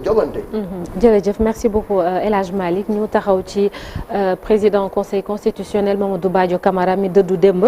jogante. jërëjëf merci beaucoup El Hadj Malick ñu taxaw ci président conseil constitutionnel Mamadou Badio Camara mi dëddu démb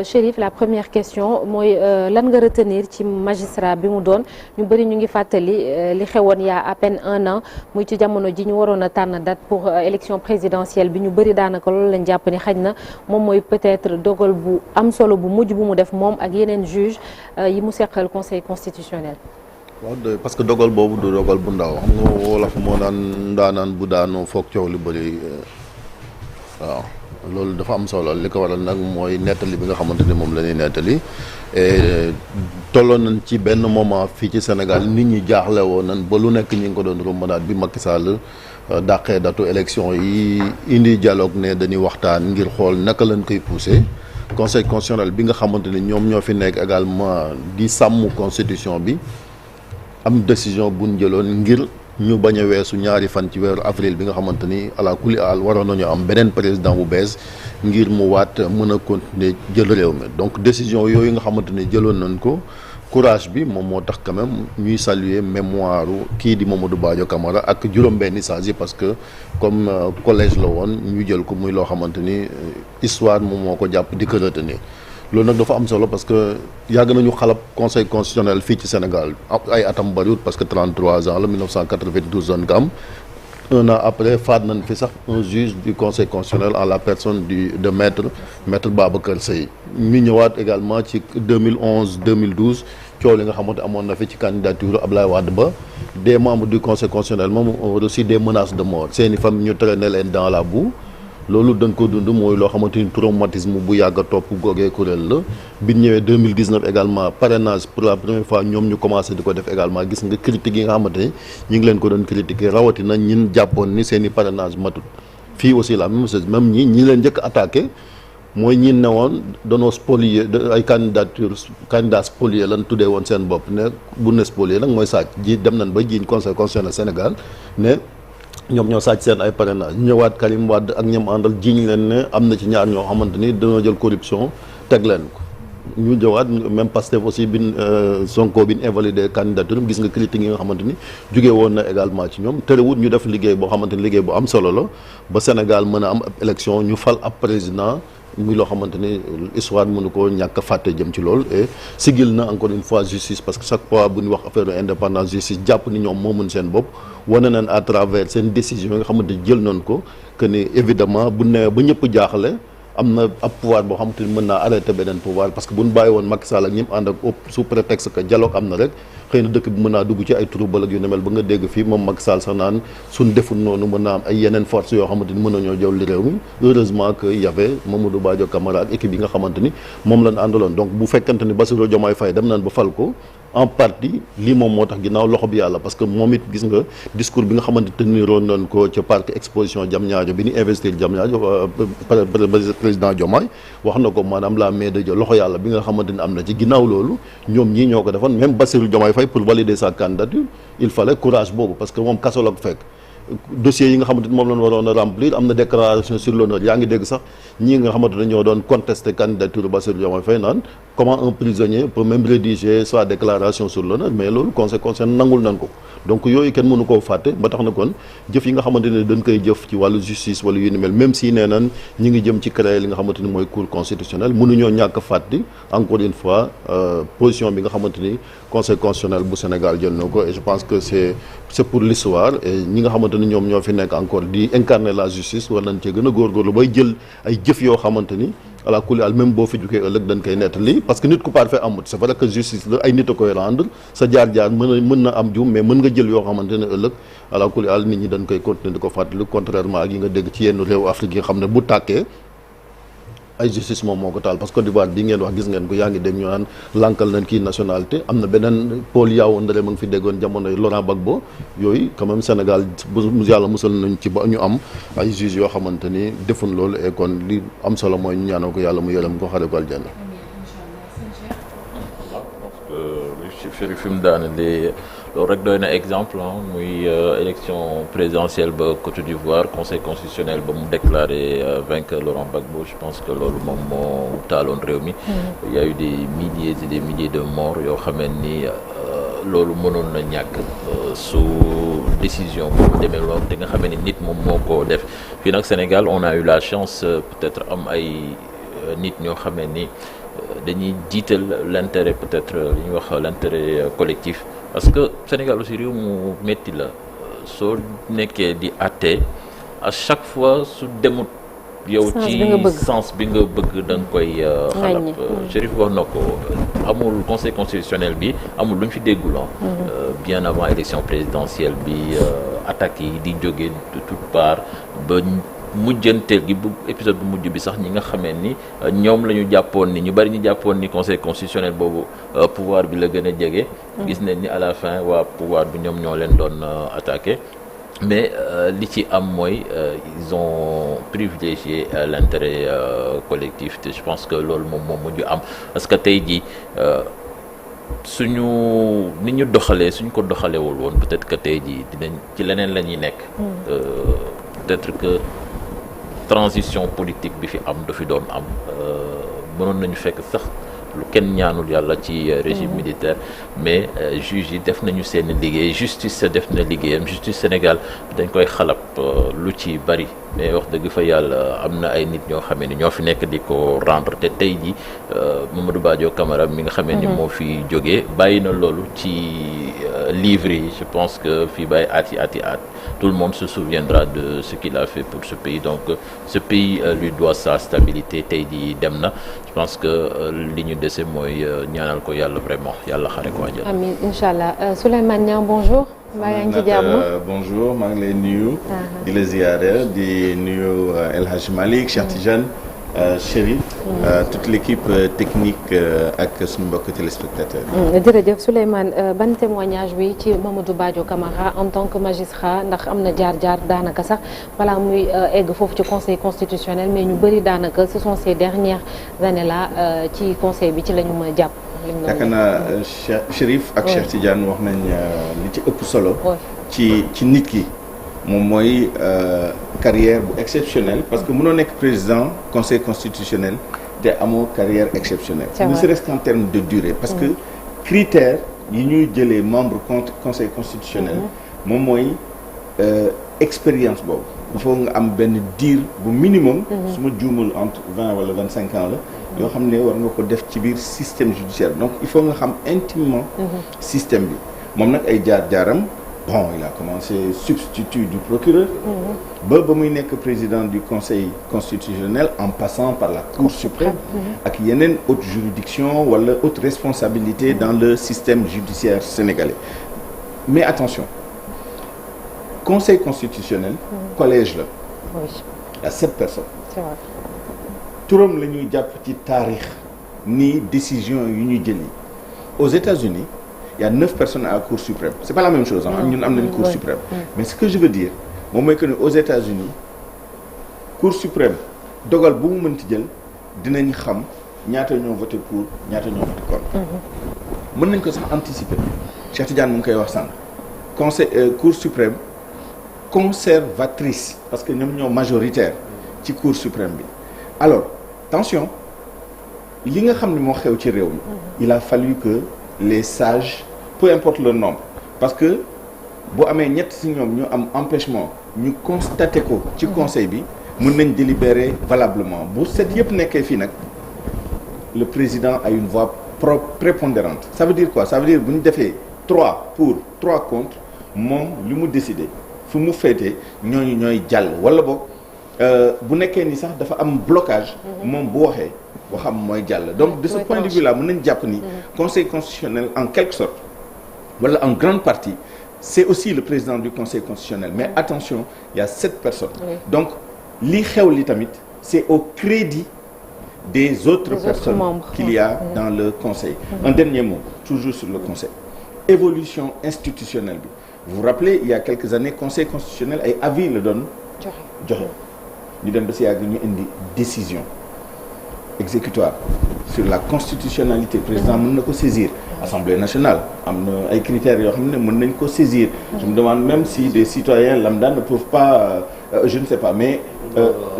Chérif la première question mooy lan nga retenir ci magistrat bi mu doon ñu bëri ñu ngi fàttali li xewoon y a à peine un an muy ci jamono ji ñu waroon a tànn date pour élection présidentielle bi ñu bëri daanaka loolu lañ jàpp ni xaj na moom mooy peut-être dogal bu am solo bu mujj bu mu def moom ak yeneen juge yi mu seqal conseil constitutionnel. waaw parce que dogal boobu du dogal bu ndaw xam nga wolof moo naan bu daanoo foog coow lu bëri waaw loolu dafa am solo li ko waral nag mooy nettali bi nga xamante ni moom la ñuy nettali et tolloon nañ ci benn moment fii ci Sénégal nit ñi jaaxle woon nañ ba lu nekk ñi ngi ko doon rombanaat bi Macky Sall dàqee datu élection yi indi dialogue ne dañuy waxtaan ngir xool naka lañ koy pousser conseil constitutionnel bi nga xamante ni ñoom ñoo fi nekk également di sàmm constitution bi. am décision bu ñu jëloon ngir ñu bañ a weesu ñaari fan ci weeru avril bi nga xamante ni ala kulli aal waroon nañu am beneen président bu bees ngir mu waat mën a continuer jël réew mi donc décision yooyu nga xamante ni jëloon nañ ko courage bi moom moo tax quand même ñuy saluer mémoire kii di Mamadou Badio Camara ak juróom-benni sages yi parce que comme collège la woon ñu jël ko muy loo xamante ni histoire moom moo ko jàpp di ko retenir loolu nag dafa am solo parce que yàgg nañu xalab conseil constitutionnel fii ci Sénégal ay atam bariwut parce que 33 ans la 1992 doon nga am un an après faat nañ fi sax un juge du conseil constitutionnel en la personne de maître Babacar Seye ñu ñëwaat également ci 2011 2012 coow li nga xamante amoon na fi ci candidature Ablaye Wade ba des membres du conseil constitutionnel moom ont reçu des menaces de mort seeni famille ñu traîner leen dans la boue loolu dañ ko dund mooy loo xamante ni traumatisme bu yàgg a topp googee kuréel la bi ñu ñëwee 2019 également parrainage pour la première fois ñoom ñu commencé di ko def également gis nga critique yi nga xamante ni ñu ngi leen ko doon critiquer rawatina ñin jàppoon ni seen i parrainage matut fii aussi la même chose même ñi leen njëkk attaqué mooy ñi ne woon danoo spolier ay candidats spoliés lan tuddee woon seen bopp ne bu ne spolier nag mooy sàcc ji dem nañ ba jiiñ conseil constitutionnel Sénégal ne ñoom ñoo sàcc seen ay parrainage ñëwaat Karim Wade ak ñoom àndal jiñ leen ne am na ci ñaar ñoo xamante ni dañoo jël corruption teg leen ko ñu ñëwaat même Pastef aussi bin Sonko bin invalidé candidature gis nga critique yi nga xamante ni jugee woon na également ci ñoom terewut ñu def liggéey boo xamante ni liggéey bu am solo la ba Sénégal mën a am ab élection ñu fal ab président muy loo xamante ni histoire mënu ko ñàkk a fàtte jëm ci loolu et sigil na encore une fois justice parce que chaque fois bu ñu wax affaire indépendance justice jàpp ni ñoom moo mën seen bopp wane nañ à travers seen décision yi nga xamante ni jël nañ ko que ni évidemment bu nee ba ñëpp jaaxle am na ab pouvoir boo xamante ni mën naa arrêter beneen pouvoir parce que bu ñu bàyyi woon Macky Sall ak ñi mu ànd ak sous prétexte que dialogue am na rek xëy na dëkk bi mën naa dugg ci ay trouble ak yu ne mel ba nga dégg fii moom Macky Sall sax naan suñ deful noonu mën naa am ay yeneen force yoo xamante ni mën nañoo jël li réew mi heureusement que y avait Mamadou Badio Camara ak équipe yi nga xamante ni moom lañ àndaloon donc bu fekkante ni Bassirou Diomaye Faye dem nañ ba fal ko en partie lii moom moo tax ginnaaw loxo bi yàlla parce que moom it gis nga discours bi nga xamante teniroon nañ ko ca parc exposition Diamniadio bi ñu investir Diamniadio président Diomaye wax na ko maanaam la main de Dieu loxo yàlla bi nga xamante ni am na ci ginnaaw loolu ñoom ñii ñoo ko defoon même Bassirou Diomaye Faye pour valider sa candidature il fallait courage boobu parce que moom kaso la ko fekk dossiers yi nga xamante ni moom lañ waroon a remplir am na déclaration sur l'honneur yaa ngi dégg sax ñii nga xamante ne ñoo doon contester candidature Bassirou Diomaye Faye naan comment un prisonnier peut même rédiger sa déclaration sur l'honneur mais loolu conseil nangul nañ ko donc yooyu kenn mënu koo fàtte ba tax na kon jëf yi nga xamante ne dañ koy jëf ci wàllu justice wala yu ni mel même si nee nan ñi ngi jëm ci créer li nga xamante ni mooy cour constitutionnelle mënuñoo ñàkk fàtte encore une fois position bi nga xamante ni conseil constitutionnel bu Sénégal jël na ko et je pense que c'est pour l'histoire et ñi nga xamante ni ñoom ñoo fi nekk encore di incarner la justice war nañ cee gën a góorgóorlu bay jël ay jëf yoo xamante ni ala kulli al même boo fi jugee ëllëg dañ koy nettali parce que nit ku parfait amut c'est vrai que justice la ay nit a koy rendre sa jaar-jaar mën na am jum mais mën nga jël yoo xamante ne ëllëg ala kulli al nit ñi dañ koy continuer di ko fàttali contrairement ak yi nga dégg ci yenn réew Afrique yi nga xam ne bu tàkkee ay justice moom moo ko taal parce que Côte d'Ivoire bii ngeen wax gis ngeen ko yaa ngi dégg ñu naan lankal nañ kii nationalité am na beneen Paul Yaoundé ma ngi fi déggoon jamonoy Laurent Gbagbo yooyu quand même Sénégal bu yàlla musal nañ ci ba ñu am ay juges yoo xamante ni defuñ loolu et kon li am solo mooy ñu ñaanal ko yàlla mu yërëm ko xare ko aljanna. Chérif fi mu daanee loolu rek doy na exemple muy élection présidentielle ba Côte d'Ivoire conseil constitutionnel ba mu déclaré vainqueur Laurent Gbagbo je pense que loolu moom moo taaloon réew mi. Il y a eu des milliers et des milliers de morts yoo xamee ni loolu mënoon na ñàkk su décision boobu demee loolu te nga xamee ni nit moom moo ko def fii nag Sénégal on a eu la chance peut-être am ay nit ñoo xamee ni dañuy jiital l'intérêt peut-être li ñuy wax l'intérêt collectif parce que Sénégal aussi réew mu métti la soo nekkee di àtte à chaque fois su demut yow ci sens bi nga bëgg da nga koy xalab Chérif wax na ko amul conseil constitutionnel bi amul lu ñu fi déggul bien avant élection présidentielle bi attaques yi di jóge de toutes parts ba mujjanteel gi bu épisode bu mujj bi sax ñi nga xamee ni ñoom la ñu jàppoon ni ñu bari ñu jàppoon ni conseil constitutionnel boobu pouvoir bi la gën a jege. gis nañ ni à la fin waa pouvoir bi ñoom ñoo leen doon attaqué. mais li ci am mooy ils ont privilégié l'intérêt collectif te je pense que loolu moom moo mujj am parce que tey jii suñu ni ñu doxalee suñ ko doxalewul woon peut-être que tey jii dinañ ci leneen la ñuy nekk. peut-être que transition politique bi fi am du fi doon am mënoon nañu fekk sax lu kenn ñaanul yàlla ci régime militaire mais juge yi def nañu seen liggéey justice def na liggéeyam justice Sénégal dañ koy xalab lu ci bari mais wax dëgg fa yàlla am na ay nit ñoo xamee ni ñoo fi nekk di ko rendre te tey ji Mamadou Badio Camara mi nga xamee ni moo fi jógee bàyyi na loolu ci livre yi je pense que fii bàyyi at tout le monde se souviendra de ce qu'il a fait pour ce pays donc ce pays lui doit sa stabilité tey ji dem na je pense que li ñu dese mooy ñaanal ko yàlla vraiment yàlla xare ko àjjana. amiin incha allah Souleymane Niang bonjour. maa ngi ci jàmm bonjour maa ngi lay nuyu. di la ziyaare di nuyu El Hadj Malick Cheikh Tidiane Chérif. toute l'équipe technique ak suñu mbokk téléspectateurs yi. jërëjëf Souleymane ban témoignage bi ci Mamadou Badio Camara en tant que magistrat ndax am na jaar-jaar daanaka sax balaa muy egg foofu ci conseil constitutionnel mais ñu bëri daanaka ce sont ces dernières années là ci conseil bi ci la ñu mën a jàpp. yaakaar naa Chérif ak Cheikh Tidiane wax nañ li ci ëpp solo. ci nit ki moom mooy carrière bu exceptionnelle parce que mënoo nekk président conseil constitutionnel te amoo carrière exceptionnelle. ne serait-ce qu'en termes de durée. parce que critères yi ñuy jëlee membre conseil constitutionnel. moom mooy expérience boobu. il faut nga am benn diir bu minimum. su ma juumul entre 20 wala 25 ans la. yoo xam ne war nga ko def ci biir système judiciaire donc il faut nga xam intimement système bi moom nag ay jaar-jaaram bon il a commencé substitut du procureur ba muy nekk président du conseil constitutionnel en passant par la cour suprême ak yeneen haute juridiction wala haute responsabilité dans le système judiciaire sénégalais mais attention conseil constitutionnel collège la il y a 7 personnes c'est vrai. turam la ñuy jàpp ci taarix ni décision yu ñuy jël yi aux États-Unis il y a 9 personnes à la Cour suprême c'est pas la même chose ñun am nañu Cour suprême mais ce que je veux dire moom mooy que ne aux États-Unis Cour suprême dogal bu mu mënti jël dinañ xam ñaata ñoo voté pour ñaata ñoo voté contre mën nañ ko sax anticiper Cheikh Tidiane mu ngi koy wax sànq conseil Cour suprême conservatrice parce que ñoom ñoo majoritaire ci Cour suprême bi alors attention li nga xam ne moo xew ci réew mi il a fallu que les sages peu importe leur nombre parce que boo amee ñett ci ñoom ñu am empêchement ñu constaté ko ci conseil bi mën nañ délibérer valablement bu set yëpp nekkee fii nag le président a une voix prépondérante ça veut dire quoi ça veut dire bu ñu defee 3 pour 3 contre moom li mu décidé fu mu féetee ñooñu ñooy jàll wala boog bu nekkee ni sax dafa am blocage moom bu waxee waxam mooy jàll donc de ce point de vue là mën nañ jàpp ni conseil constitutionnel en quelque sorte wala en grande partie c'est aussi le président du conseil constitutionnel mais attention il y a 7 personnes donc li xew li tamit c'est au crédit des autres personnes qu'il y a dans le conseil un dernier mot toujours sur le conseil évolution institutionnelle bi vous vous rappelez il y a quelques années conseil constitutionnel ay avis la doon joxe ñu dem ba si yàgg ñu indi décision exécutoire sur la constitutionnalité président mën na ko saisir assemblée nationale am na ay critères yoo xam ne mën nañ ko saisir je me demande même si des citoyens lambda ne peuvent pas je ne sais pas mais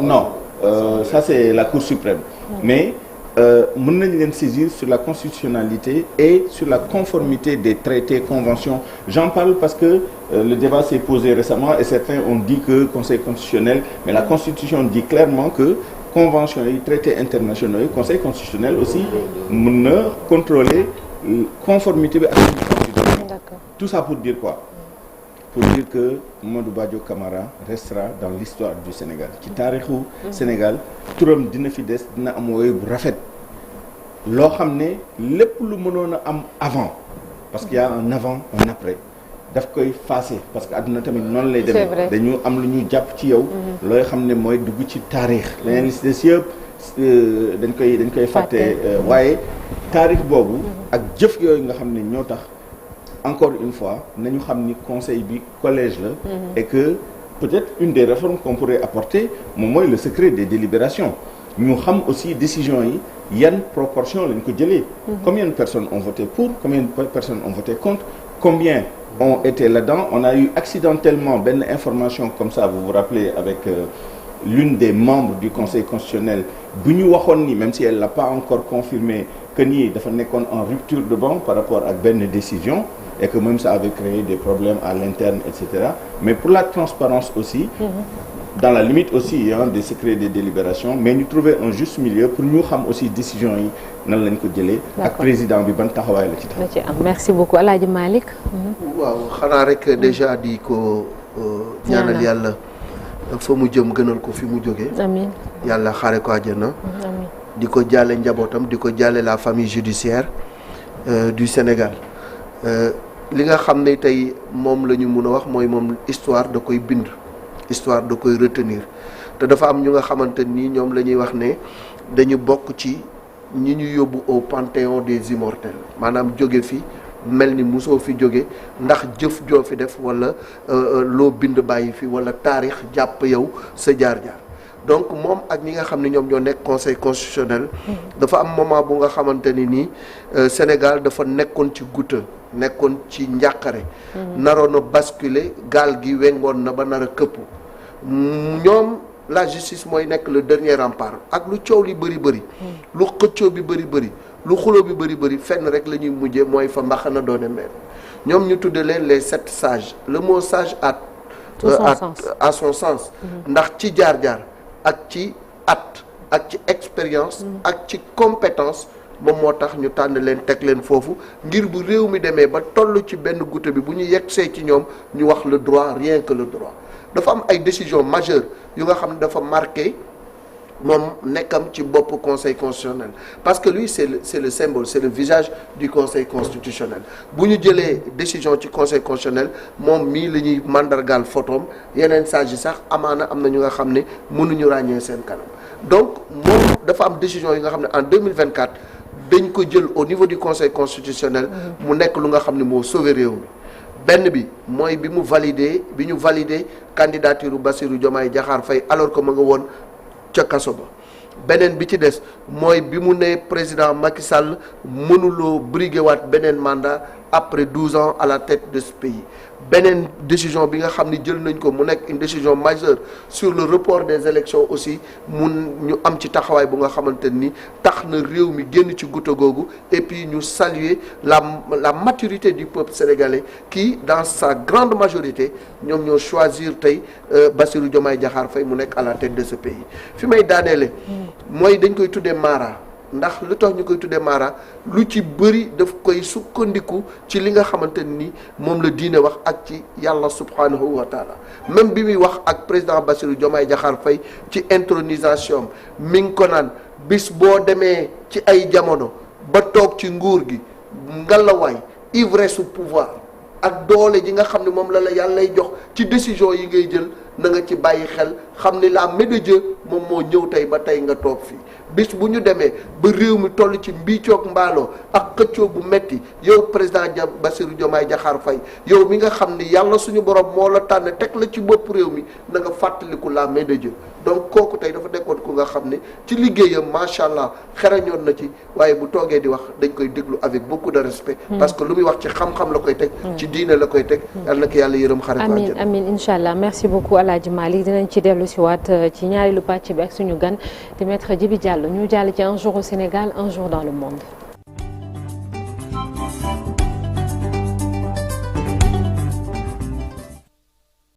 non ça c'est la cour suprême mais mën nañ leen saisir sur la constitutionnalité et sur la conformité des traités, conventions. J'en parle parce que le débat s'est posé récemment et certains ont dit que Conseil constitutionnel, mais la Constitution dit clairement que conventions yi traités internationaux yi Conseil constitutionnel aussi mën na contrôler conformité bi ak Constitution. Tout ça pour dire quoi? Pour dire que Mamadou Badio Camara restera dans l'histoire du Sénégal ci taarixu Sénégal turam dina fi des dina am woy bu rafet loo xam ne lépp lu mënoon a am avant parce qu'il y a un avant un après daf koy faase parce que àdduna tamit noonu lay demee dañu am lu ñu jàpp ci yow looy xam ne mooy dugg ci taarix leneen li si des yëpp dañ koy fàtte waaye taarix boobu ak jëf yooyu nga xam ne ñoo tax encore une fois nañu xam ni conseil bi collège la et que peut-être une des réformes qu'on pourrait apporter moom mooy le secret des délibérations ñu xam aussi décision yi yan proportion lañ ko jëlee combien de personnes ont voté pour combien de personnes ont voté contre combien ont été là-dedans on a eu accidentellement benn information comme ça vous vous rappelez avec l'une des membres du conseil constitutionnel bu ñu waxoon ni même si elle l'a pas encore confirmé que nii dafa nekkoon en rupture de banc par rapport ak benn décision et que même ça avait créé des problèmes à l'interne etc. Mais pour la transparence aussi dans la limite aussi des secrets des délibérations mais ñu trouver un juste milieu pour ñu xam aussi décision yi nan lañ ko jëlee ak président bi ban taxawaay la ci am. Merci beaucoup El Hadj Malick. waaw xanaa rek déjà di ko ñaanal yàlla fa mu jëm gënal ko fi mu jógee. amiin yàlla xaare ko àjjana. amiin di ko jàlle njabootam di ko jàlle la famille judiciaire du Sénégal li nga xam ne tey moom la ñu mun a wax mooy moom histoire da koy bind histoire da koy retenir te dafa am ñu nga xamante nii ñoom la ñuy wax ne dañu bokk ci ñi ñu yóbbu au panthéon des immortels maanaam jóge fi mel ni mosoo fi jóge ndax jëf joo fi def wala loo bind bàyyi fi wala taarix jàpp yow sa jaar-jaar donc moom ak ñi nga xam ne ñoom ñoo nekk conseil constitutionnel dafa am moment bu nga xamante ni nii Sénégal dafa nekkoon ci goutte nekkoon ci njàqare naroon a basculer gaal gi wengoon na ba nar a këpp ñoom la justice mooy nekk le dernier rempart ak lu coow li bëri bëri lu xëccoo bi bëri bëri lu xuloo bi bëri bëri fenn rek la ñuy mujjee mooy fa mbaxana doone mel ñoom ñu tudde leen les 7 sages le mot sage à son sens ndax ci jaar-jaar ak ci at ak ci expérience ak ci compétence moom moo tax ñu tànn leen teg leen foofu ngir bu réew mi demee ba toll ci benn goutte bi bu ñu yegsee ci ñoom ñu wax le droit rien que le droit dafa am ay décisions majeures yu nga xam ne dafa marqué moom nekkam ci bopp conseil constitutionnel parce que lui c'est le symbole c'est le visage du conseil constitutionnel bu ñu jëlee décision ci conseil constitutionnel moom mii la ñuy mandargaal photom yeneen sages yi sax amaana am na ñu nga xam ne mënuñu ràññee seen kanam donc moom dafa am décision yi nga xam ne en 2024 dañ ko jël au niveau du conseil constitutionnel mu nekk lu nga xam ne moo sauvé réew mi benn bi mooy bi ñu validé candidature Bassirou Diomaye Diakhar Faye alors que ma nga woon ca kaso ba beneen bi ci des mooy bi mu ne président Macky Sall mënuloo briguer waat beneen mandat après 12 ans à la tête de ce pays beneen décision bi nga xam ni jël nañ ko mu nekk une décision majeure sur le report des élections aussi ñu am ci taxawaay bu nga xamante ni tax na réew mi génn ci goutte googu et puis ñu saluer la maturité du peuple sénégalais qui dans sa grande majorité ñoom ñoo choisir tey Bassirou Diomaye Diakhar Faye mu nekk à la tête de ce pays fi may daaneele mooy dañ koy tuddee Mara ndax lu tax ñu koy tuddee Mara lu ci bëri daf koy sukkandiku ci li nga xamante ni moom la diine wax ak ci yàlla subhanahu wa taala même bi muy wax ak président Bassirou Diomaye Diakhar Faye ci intronisation mi ngi ko naan bis boo demee ci ay jamono ba toog ci nguur gi ngalawaay ivresse su pouvoir ak doole ji nga xam ne moom la yàllay jox ci décision yi ngay jël na nga ci bàyyi xel xam ni la main de Dieu moom moo ñëw tey ba tey nga toog fii bis bu ñu demee ba réew mi toll ci mbiicoog mbaaloo ak xëccoo bu metti yow président Bassirou Diomaye Diakhar Faye yow mi nga xam ni yàlla suñu borom moo la tànn teg la ci bopp réew mi na nga fàttaliku la main de Dieu donc kooku tey dafa nekkoon ku nga xam ne ci liggéeyam macha allah xerañoon na ci waaye bu toogee di wax dañ koy déglu avec beaucoup de respect parce que lu muy wax ci xam-xam la koy teg ci diine la koy teg yàlla na ko yàlla yërëm xare ko àjjana amiin amiin incha allah merci beaucoup El Hadj Malick. Merci beaucoup El Hadj Malick. El Hadj Malick dinañ ci dellu si waat ci ñaareelu pàcc bi ak suñu gan di maître Djibi Diallo ñu jàll ci un jour au Sénégal un jour dans le monde.